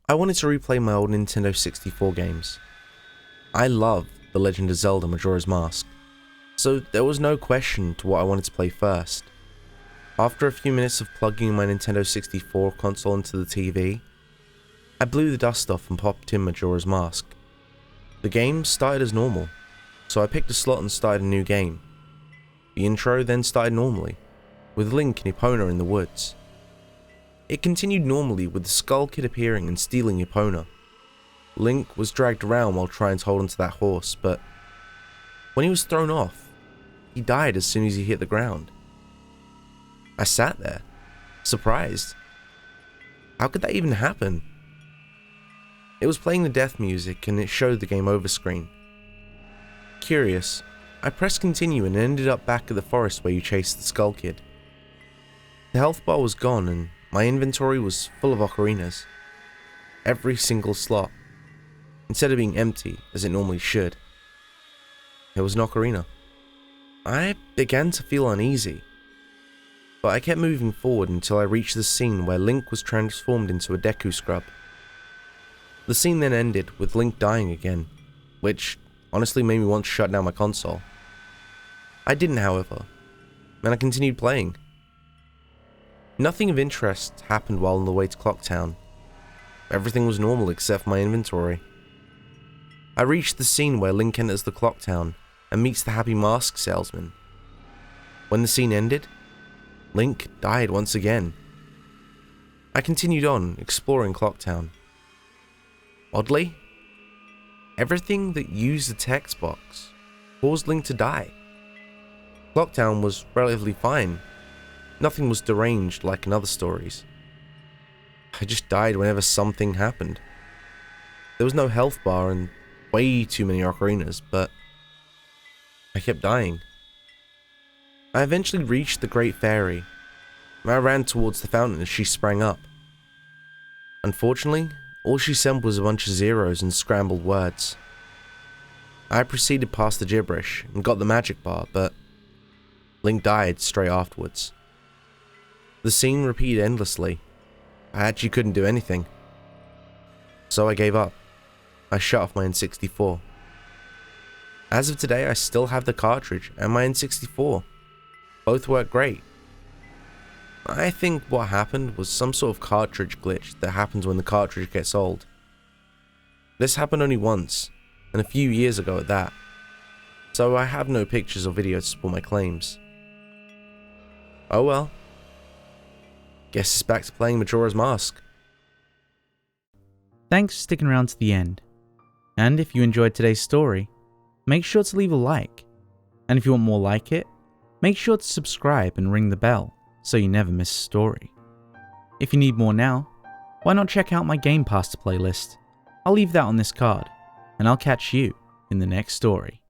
I wanted to replay my old Nintendo 64 games. I love The Legend of Zelda Majora's Mask, so there was no question to what I wanted to play first. After a few minutes of plugging my Nintendo 64 console into the TV, I blew the dust off and popped in Majora's Mask. The game started as normal, so I picked a slot and started a new game. The intro then started normally, with Link and Epona in the woods. It continued normally with the Skull Kid appearing and stealing Epona. Link was dragged around while trying to hold onto that horse, but when he was thrown off, he died as soon as he hit the ground. I sat there, surprised. How could that even happen? It was playing the death music and it showed the game over screen. Curious, I pressed continue and ended up back at the forest where you chased the Skull Kid. The health bar was gone and my inventory was full of ocarinas. Every single slot, instead of being empty as it normally should. There was an ocarina. I began to feel uneasy, but I kept moving forward until I reached the scene where Link was transformed into a Deku Scrub. The scene then ended with Link dying again, which honestly made me want to shut down my console. I didn't, however, and I continued playing. Nothing of interest happened while on the way to Clocktown. Everything was normal except for my inventory. I reached the scene where Link enters the Clocktown and meets the happy mask salesman. When the scene ended, Link died once again. I continued on, exploring Clocktown. Oddly, everything that used the text box caused Link to die. Clocktown was relatively fine. Nothing was deranged like in other stories. I just died whenever something happened. There was no health bar and way too many ocarinas, but I kept dying. I eventually reached the Great Fairy. I ran towards the fountain as she sprang up. Unfortunately, all she sent was a bunch of zeros and scrambled words. I proceeded past the gibberish and got the magic bar, but Link died straight afterwards. The scene repeated endlessly. I actually couldn't do anything. So I gave up. I shut off my N64. As of today, I still have the cartridge and my N64. Both work great. I think what happened was some sort of cartridge glitch that happens when the cartridge gets old. This happened only once, and a few years ago at that, so I have no pictures or videos to support my claims. Oh well. Guess it's back to playing Majora's Mask. Thanks for sticking around to the end. And if you enjoyed today's story, make sure to leave a like. And if you want more like it, make sure to subscribe and ring the bell so you never miss a story. If you need more now, why not check out my Gamepasta playlist? I'll leave that on this card, and I'll catch you in the next story.